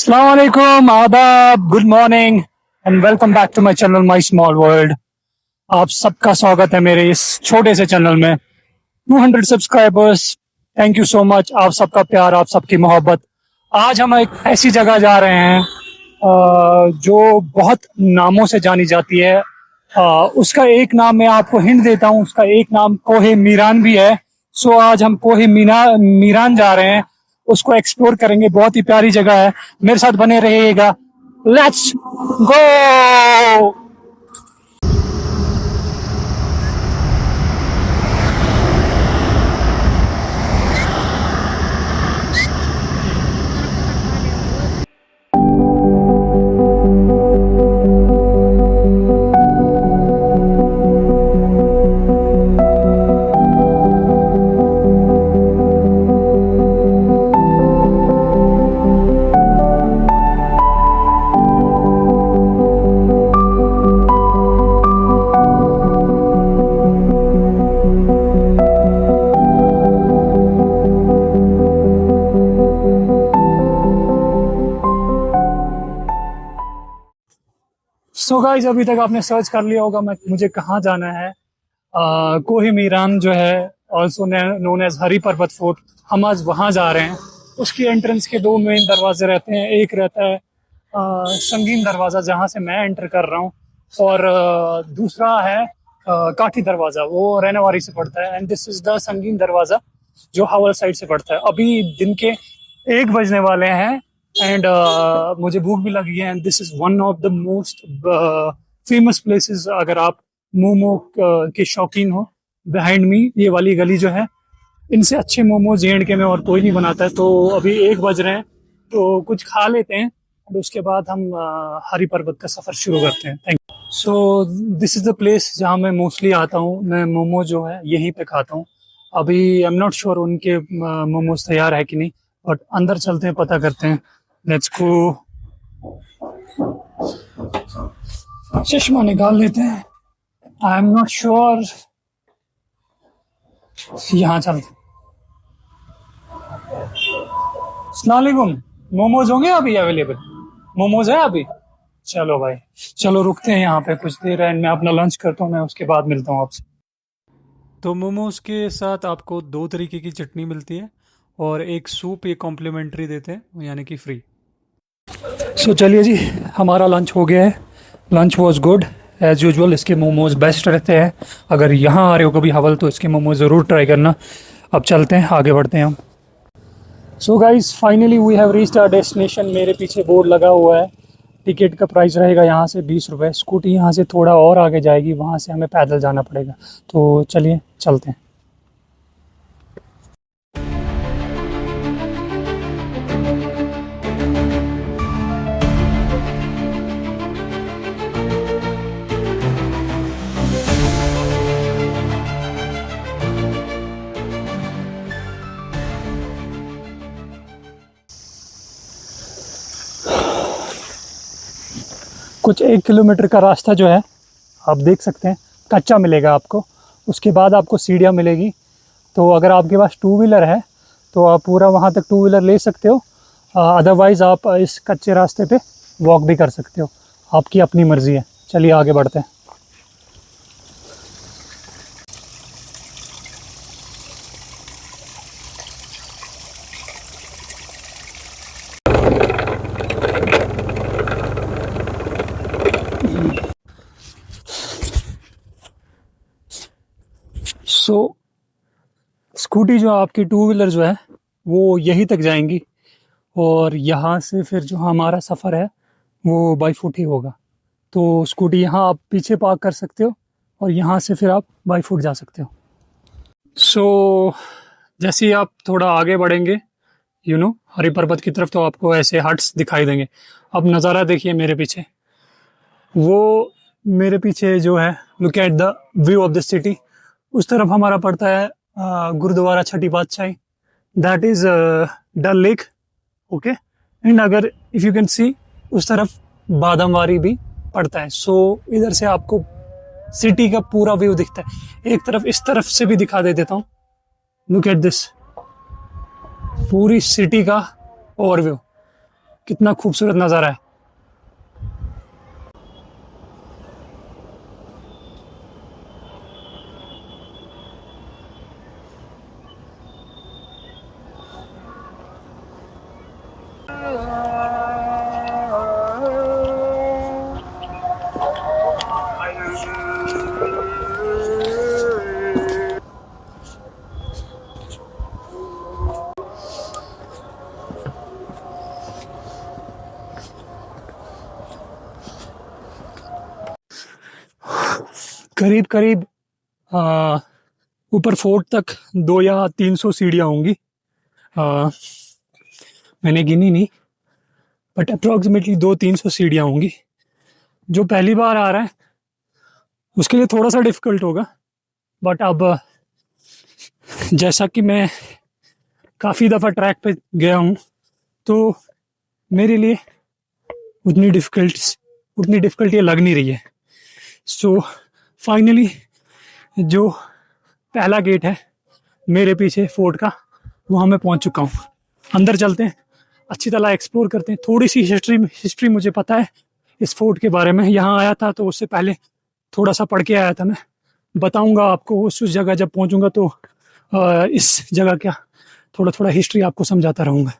अस्सलाम वालेकुम, आदाब, good morning and welcome back to my channel my small world. आप सबका स्वागत है मेरे इस छोटे से चैनल में। 200 subscribers, thank you so much. आप सबका प्यार, आप सबकी मोहब्बत। आज हम एक ऐसी जगह जा रहे हैं जो बहुत नामों से जानी जाती है। उसका एक नाम मैं आपको हिंट देता हूँ, उसका एक नाम कोहे मीरान भी है। सो आज हम कोहे मीरान जा रहे हैं, उसको एक्सप्लोर करेंगे। बहुत ही प्यारी जगह है, मेरे साथ बने रहिएगा। Let's go. सो गाइस, अभी तक आपने सर्च कर लिया होगा मुझे कहाँ जाना है। कोहे मीरान जो है, ऑल्सो नोन एज हरी पर्वत फोर्ट, हम आज वहाँ जा रहे हैं। उसकी एंट्रेंस के दो मेन दरवाजे रहते हैं। एक रहता है संगीन दरवाज़ा, जहाँ से मैं एंटर कर रहा हूँ, और दूसरा है काठी दरवाज़ा, वो रैनावारी से पड़ता है। एंड दिस इज़ द संगीन दरवाज़ा जो हवल साइड से पड़ता है। अभी दिन के 1 बजने वाले हैं एंड मुझे भूख भी लगी है। And this is one of the most famous places अगर आप मोमो के शौकीन हो। बिहाइंड मी ये वाली गली जो है, इनसे अच्छे मोमो J&K में और कोई नहीं बनाता है। तो अभी 1 बज रहे हैं, तो कुछ खा लेते हैं और उसके बाद हम हरी पर्वत का सफ़र शुरू करते हैं। Thank you. So this is the place जहाँ मैं मोस्टली आता हूँ। मैं मोमो जो है यहीं पे खाता हूँ। अभी आई एम नॉट श्योर उनके मोमोज तैयार है कि नहीं, बट अंदर चलते हैं, पता करते हैं। Let's go. चश्मा निकाल लेते हैं, आई एम नॉट श्योर। यहाँ चलते। अस्सलाम वालेकुम, मोमोज होंगे अभी अवेलेबल? मोमोज है अभी? चलो भाई, चलो रुकते हैं यहाँ पे कुछ देर एंड मैं अपना लंच करता हूँ। मैं उसके बाद मिलता हूँ आपसे। तो मोमोज के साथ आपको 2 तरीके की चटनी मिलती है और एक सूप ये कॉम्प्लीमेंट्री देते हैं, यानी कि फ्री। सो चलिए जी, हमारा लंच हो गया है। Lunch was good as usual. इसके मोमोज बेस्ट रहते हैं। अगर यहाँ आ रहे हो कभी हवल तो इसके मोमोज ज़रूर ट्राई करना। अब चलते हैं, आगे बढ़ते हैं हम। So guys, finally we have reached our destination. मेरे पीछे बोर्ड लगा हुआ है। टिकट का प्राइस रहेगा यहाँ से 20 रुपये। स्कूटी यहाँ से थोड़ा और आगे जाएगी, वहाँ से हमें पैदल जाना पड़ेगा। तो चलिए चलते हैं। कुछ 1 किलोमीटर का रास्ता जो है, आप देख सकते हैं, कच्चा मिलेगा आपको। उसके बाद आपको सीढ़ियाँ मिलेगी। तो अगर आपके पास 2 व्हीलर है तो आप पूरा वहाँ तक 2 व्हीलर ले सकते हो। अदरवाइज़ आप इस कच्चे रास्ते पे वॉक भी कर सकते हो, आपकी अपनी मर्ज़ी है। चलिए आगे बढ़ते हैं। सो स्कूटी जो आपकी 2 व्हीलर जो है वो यहीं तक जाएंगी, और यहाँ से फिर जो हमारा सफ़र है वो बाई फुट ही होगा। तो स्कूटी यहाँ आप पीछे पार्क कर सकते हो और यहाँ से फिर आप बाई फुट जा सकते हो। सो जैसे ही आप थोड़ा आगे बढ़ेंगे हरी पर्वत की तरफ, तो आपको ऐसे हट्स दिखाई देंगे। अब नज़ारा देखिए मेरे पीछे। वो मेरे पीछे जो है, look at the view of the city. उस तरफ हमारा पड़ता है Gurudwara Chhati Patshahi, that is Dal Lake. Okay, and अगर इफ़ यू कैन सी, उस तरफ बादामवारी भी पड़ता है। सो इधर से आपको सिटी का पूरा व्यू दिखता है। एक तरफ इस तरफ से भी दिखा दे देता हूँ। लुक एट दिस, पूरी सिटी का ओवरव्यू कितना खूबसूरत नज़ारा है। करीब करीब ऊपर फोर्ट तक 200 या 300 सीढ़ियाँ होंगी। मैंने गिनी नहीं, बट अप्रॉक्सीमेटली 200-300 सीढ़ियाँ होंगी। जो पहली बार आ रहा है उसके लिए थोड़ा सा डिफ़िकल्ट होगा, बट अब जैसा कि मैं काफ़ी दफ़ा ट्रैक पे गया हूँ तो मेरे लिए उतनी डिफ़िकल्टी लग नहीं रही है। सो फाइनली जो पहला गेट है मेरे पीछे फोर्ट का, वहाँ मैं पहुँच चुका हूँ। अंदर चलते हैं, अच्छी तरह एक्सप्लोर करते हैं। थोड़ी सी हिस्ट्री मुझे पता है इस फोर्ट के बारे में। यहाँ आया था तो उससे पहले थोड़ा सा पढ़ के आया था मैं। बताऊँगा आपको उस जगह जब पहुँचूँगा तो इस जगह का थोड़ा थोड़ा हिस्ट्री आपको समझाता रहूँगा।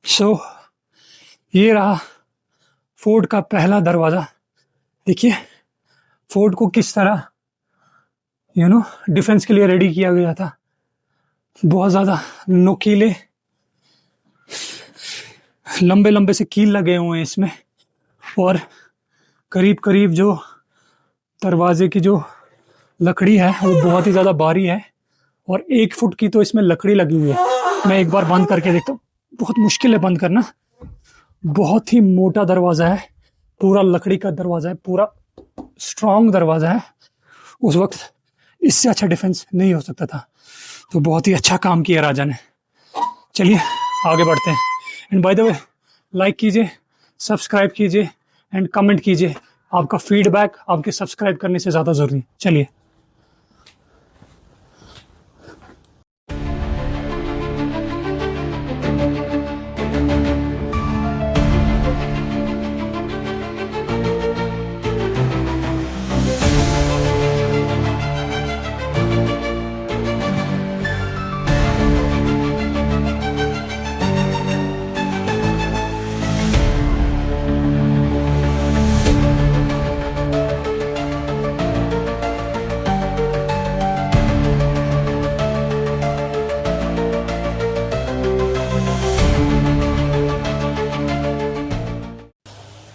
सो ये रहा फोर्ट का पहला दरवाज़ा। देखिए फोर्ट को किस तरह डिफेंस के लिए रेडी किया गया था। बहुत ज़्यादा नुकीले लंबे लंबे से कील लगे हुए हैं इसमें, और करीब करीब जो दरवाजे की जो लकड़ी है वो बहुत ही ज़्यादा भारी है, और 1 फुट की तो इसमें लकड़ी लगी हुई है। मैं एक बार बंद करके देखता हूँ, बहुत मुश्किल है बंद करना। बहुत ही मोटा दरवाज़ा है, पूरा लकड़ी का दरवाज़ा है, पूरा स्ट्रॉन्ग दरवाज़ा है। उस वक्त इससे अच्छा डिफेंस नहीं हो सकता था, तो बहुत ही अच्छा काम किया राजा ने। चलिए आगे बढ़ते हैं। And by the way, like कीजिए, सब्सक्राइब कीजिए एंड कमेंट कीजिए। आपका फीडबैक आपके सब्सक्राइब करने से ज़्यादा ज़रूरी है। चलिए।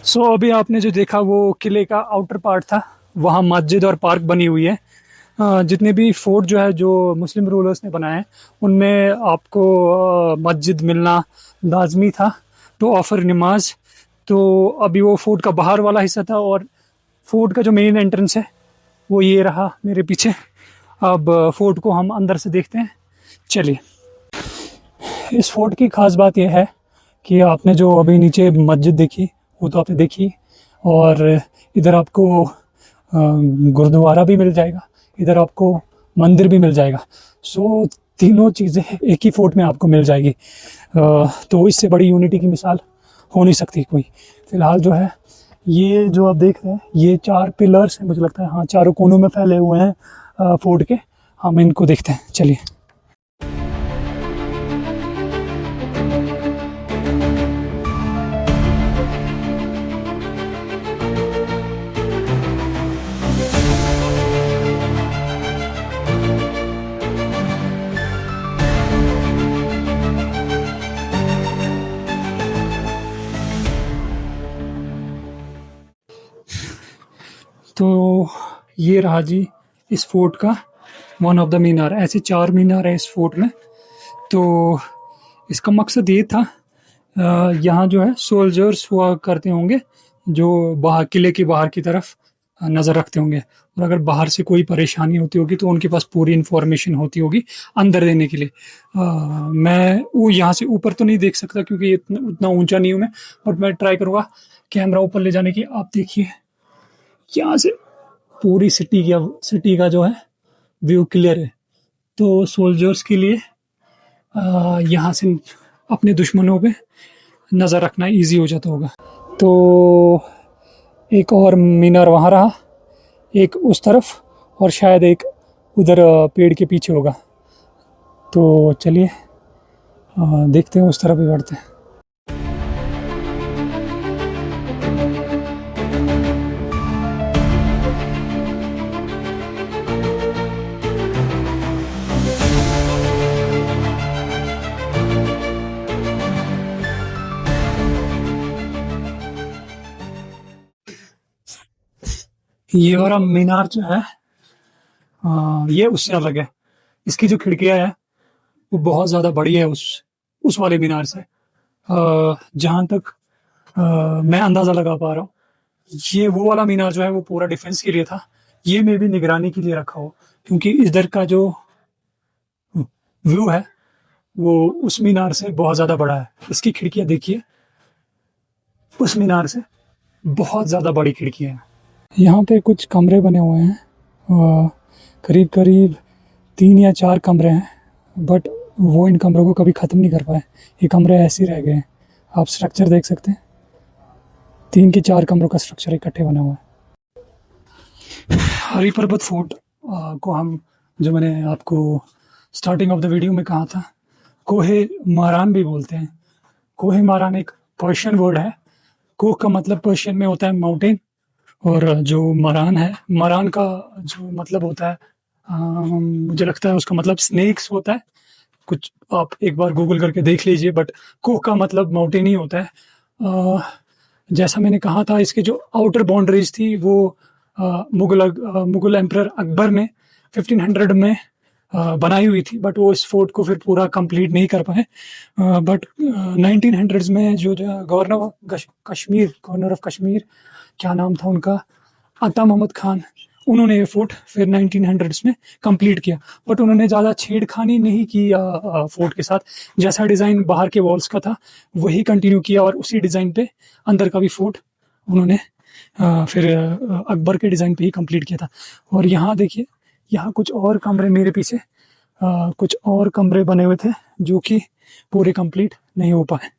सो अभी आपने जो देखा वो किले का आउटर पार्ट था। वहाँ मस्जिद और पार्क बनी हुई है। जितने भी फोर्ट जो है जो मुस्लिम रूलर्स ने बनाए हैं उनमें आपको मस्जिद मिलना लाजमी था टू ऑफर नमाज। तो अभी वो फोर्ट का बाहर वाला हिस्सा था, और फोर्ट का जो मेन एंट्रेंस है वो ये रहा मेरे पीछे। अब फोर्ट को हम अंदर से देखते हैं। चलिए। इस फोर्ट की ख़ास बात यह है कि आपने जो अभी नीचे मस्जिद देखी वो तो आपने देखी, और इधर आपको गुरुद्वारा भी मिल जाएगा, इधर आपको मंदिर भी मिल जाएगा। सो तीनों चीज़ें एक ही फोर्ट में आपको मिल जाएगी। तो इससे बड़ी यूनिटी की मिसाल हो नहीं सकती कोई। फ़िलहाल जो है ये जो आप देख रहे हैं ये 4 पिलर्स हैं, मुझे लगता है। हाँ, चारों कोनों में फैले हुए हैं फोर्ट के। हम इनको देखते हैं। चलिए। तो ये रहा जी इस फोर्ट का वन ऑफ द मीनार। ऐसे 4 मीनार है इस फोर्ट में। तो इसका मकसद ये था, यहाँ जो है सोल्जर्स हुआ करते होंगे जो बाहर किले के बाहर की तरफ नज़र रखते होंगे, और अगर बाहर से कोई परेशानी होती होगी तो उनके पास पूरी इन्फॉर्मेशन होती होगी अंदर देने के लिए। मैं वो यहाँ से ऊपर तो नहीं देख सकता क्योंकि उतना ऊंचा नहीं हूँ मैं, बट मैं ट्राई करूँगा कैमरा ऊपर ले जाने की। आप देखिए यहाँ से पूरी सिटी का जो है व्यू क्लियर है। तो सोल्जर्स के लिए यहाँ से अपने दुश्मनों पे नज़र रखना इजी हो जाता होगा। तो एक और मीनार वहाँ रहा, एक उस तरफ, और शायद एक उधर पेड़ के पीछे होगा। तो चलिए देखते हैं, उस तरफ भी बढ़ते हैं। ये वाला मीनार जो है ये उससे अलग है। इसकी जो खिड़कियां है वो बहुत ज़्यादा बड़ी है उस वाले मीनार से। जहाँ तक मैं अंदाज़ा लगा पा रहा हूँ, ये वो वाला मीनार जो है वो पूरा डिफेंस के लिए था। ये मे भी निगरानी के लिए रखा हो, क्योंकि इधर का जो व्यू है वो उस मीनार से बहुत ज़्यादा बड़ा है। इसकी खिड़कियाँ देखिए, उस मीनार से बहुत ज़्यादा बड़ी खिड़कियाँ हैं। यहाँ पे कुछ कमरे बने हुए हैं, करीब करीब 3 या 4 कमरे हैं, बट वो इन कमरों को कभी ख़त्म नहीं कर पाए। ये कमरे ऐसे ही रह गए हैं। आप स्ट्रक्चर देख सकते हैं, 3 के 4 कमरों का स्ट्रक्चर इकट्ठे बना हुआ है। हरी पर्वत फोर्ट को हम, जो मैंने आपको स्टार्टिंग ऑफ द वीडियो में कहा था, कोहे मारान भी बोलते हैं। कोहे मारान एक पर्शियन वर्ड है। कोह का मतलब पर्शियन में होता है माउंटेन, और जो मरान है, मरान का जो मतलब होता है, मुझे लगता है उसका मतलब स्नेक्स होता है कुछ। आप एक बार गूगल करके देख लीजिए, बट कोह का मतलब माउंटेन ही होता है। जैसा मैंने कहा था, इसकी जो आउटर बाउंड्रीज थी वो मुगल एम्परर अकबर ने 1500 में बनाई हुई थी, बट वो इस फोर्ट को फिर पूरा कंप्लीट नहीं कर पाए। बट 1900s में जो गवर्नर ऑफ कश्मीर, क्या नाम था उनका, अता मोहम्मद खान, उन्होंने ये फोर्ट फिर 1900s में कंप्लीट किया। बट उन्होंने ज़्यादा छेड़खानी नहीं की फोर्ट के साथ। जैसा डिज़ाइन बाहर के वॉल्स का था वही कंटिन्यू किया, और उसी डिज़ाइन पे अंदर का भी फोर्ट उन्होंने फिर अकबर के डिज़ाइन पे ही कंप्लीट किया था। और यहाँ देखिए, यहाँ कुछ और कमरे, मेरे पीछे कुछ और कमरे बने हुए थे जो कि पूरे कंप्लीट नहीं हो पाए।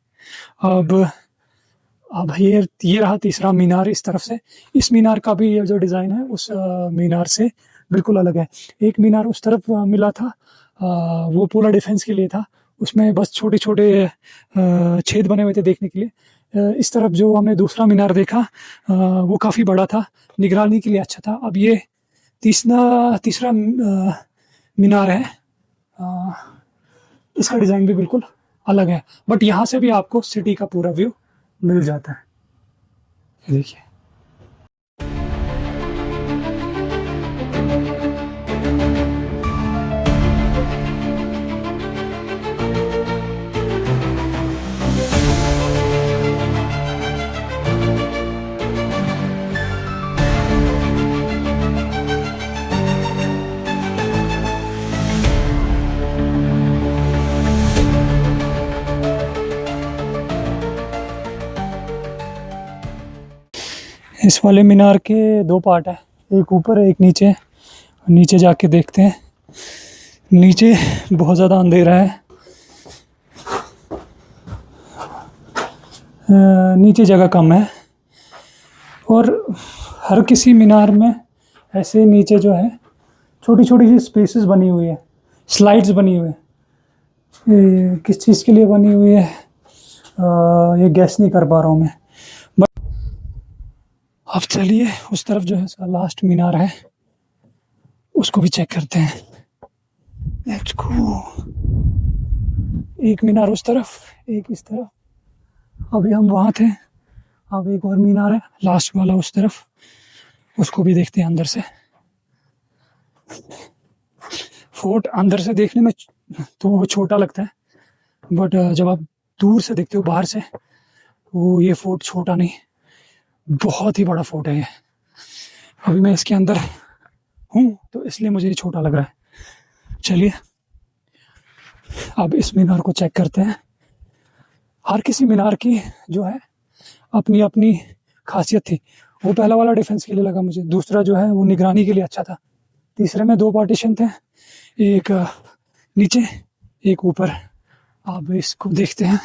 अब ये रहा तीसरा मीनार इस तरफ से। इस मीनार का भी जो डिज़ाइन है उस मीनार से बिल्कुल अलग है। एक मीनार उस तरफ मिला था, वो पूरा डिफेंस के लिए था, उसमें बस छोटे छोटे छेद बने हुए थे देखने के लिए। इस तरफ जो हमने दूसरा मीनार देखा वो काफ़ी बड़ा था, निगरानी के लिए अच्छा था। अब ये तीसरा मीनार है, इसका डिज़ाइन भी बिल्कुल अलग है, बट यहाँ से भी आपको सिटी का पूरा व्यू मिल जाता है। ये देखिए, इस वाले मीनार के 2 पार्ट है, एक ऊपर है एक नीचे। नीचे जाके देखते हैं। नीचे बहुत ज़्यादा अंधेरा है, नीचे जगह कम है, और हर किसी मीनार में ऐसे नीचे जो है छोटी छोटी सी स्पेसेस बनी हुई है, स्लाइड्स बनी हुई है। किस चीज़ के लिए बनी हुई है ये गैस नहीं कर पा रहा हूँ मैं। अब चलिए उस तरफ जो है इसका लास्ट मीनार है, उसको भी चेक करते हैं। Let's go. एक मीनार उस तरफ, एक इस तरफ। अभी हम वहाँ थे, अब एक और मीनार है लास्ट वाला उस तरफ, उसको भी देखते हैं अंदर से। फोर्ट अंदर से देखने में तो छोटा लगता है, बट जब आप दूर से देखते हो बाहर से, वो ये फोर्ट छोटा नहीं, बहुत ही बड़ा फोर्ट है ये। अभी मैं इसके अंदर हूँ तो इसलिए मुझे ये छोटा लग रहा है। चलिए अब इस मीनार को चेक करते हैं। हर किसी मीनार की जो है अपनी अपनी खासियत थी। वो पहला वाला डिफेंस के लिए लगा मुझे, दूसरा जो है वो निगरानी के लिए अच्छा था, तीसरे में 2 पार्टीशन थे, एक नीचे एक ऊपर। अब इसको देखते हैं।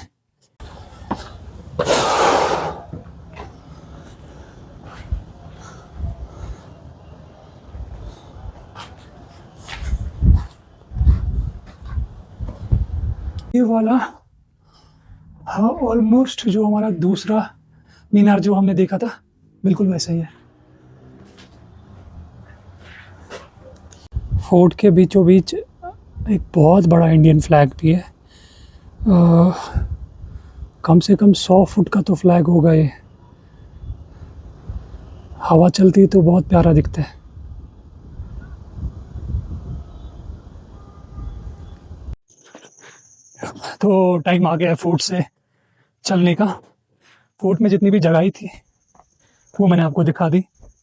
ये वाला हाँ ऑलमोस्ट जो हमारा दूसरा मीनार जो हमने देखा था बिल्कुल वैसा ही है। फोर्ट के बीचों बीच एक बहुत बड़ा इंडियन फ्लैग भी है। कम से कम 100 फुट का तो फ्लैग होगा ये। हवा चलती है तो बहुत प्यारा दिखता है। तो टाइम आ गया है फोर्ट से चलने का। फोर्ट में जितनी भी जगह थी वो मैंने आपको दिखा दी।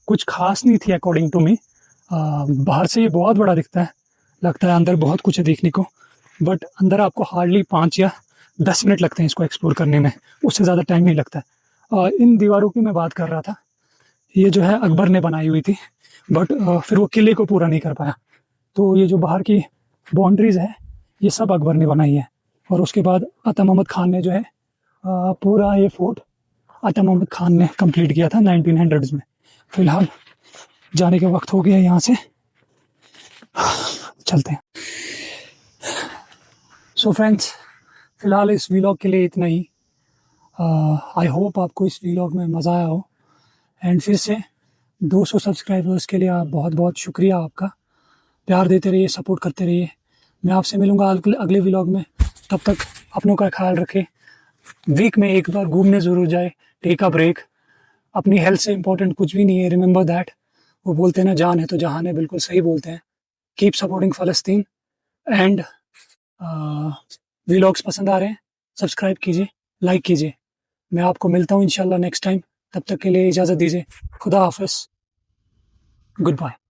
कुछ खास नहीं थी अकॉर्डिंग टू मी। बाहर से ये बहुत बड़ा दिखता है, लगता है अंदर बहुत कुछ है देखने को, बट अंदर आपको हार्डली 5 या 10 मिनट लगते हैं इसको एक्सप्लोर करने में, उससे ज़्यादा टाइम नहीं लगता है। इन दीवारों की मैं बात कर रहा था, ये जो है अकबर ने बनाई हुई थी, बट फिर वो किले को पूरा नहीं कर पाया। तो ये जो बाहर की बाउंड्रीज है ये सब अकबर ने बनाई है। और उसके बाद अता मोहम्मद खान ने जो है पूरा ये फोर्ट अता मोहम्मद खान ने कंप्लीट किया था 1900s में। फिलहाल जाने का वक्त हो गया यहाँ से, चलते हैं। सो फ्रेंड्स, फिलहाल इस व्लॉग के लिए इतना ही। आई होप आपको इस व्लॉग में मज़ा आया हो। एंड फिर से 200 सब्सक्राइबर्स के लिए आप बहुत बहुत शुक्रिया आपका। प्यार देते रहिए, सपोर्ट करते रहिए। मैं आपसे मिलूँगा अगले व्लॉग में। तब तक अपनों का ख्याल रखें। वीक में एक बार घूमने ज़रूर जाए, टेक अ ब्रेक। अपनी हेल्थ से इम्पोर्टेंट कुछ भी नहीं है, रिमेंबर दैट। वो बोलते हैं ना, जान है तो जहान है, बिल्कुल सही बोलते हैं। Keep supporting Palestine. And vlogs पसंद आ रहे हैं, सब्सक्राइब कीजिए, लाइक कीजिए। मैं आपको मिलता हूँ इंशाल्लाह नेक्स्ट टाइम। तब तक के लिए इजाज़त दीजिए। खुदा हाफिज़, गुड बाय।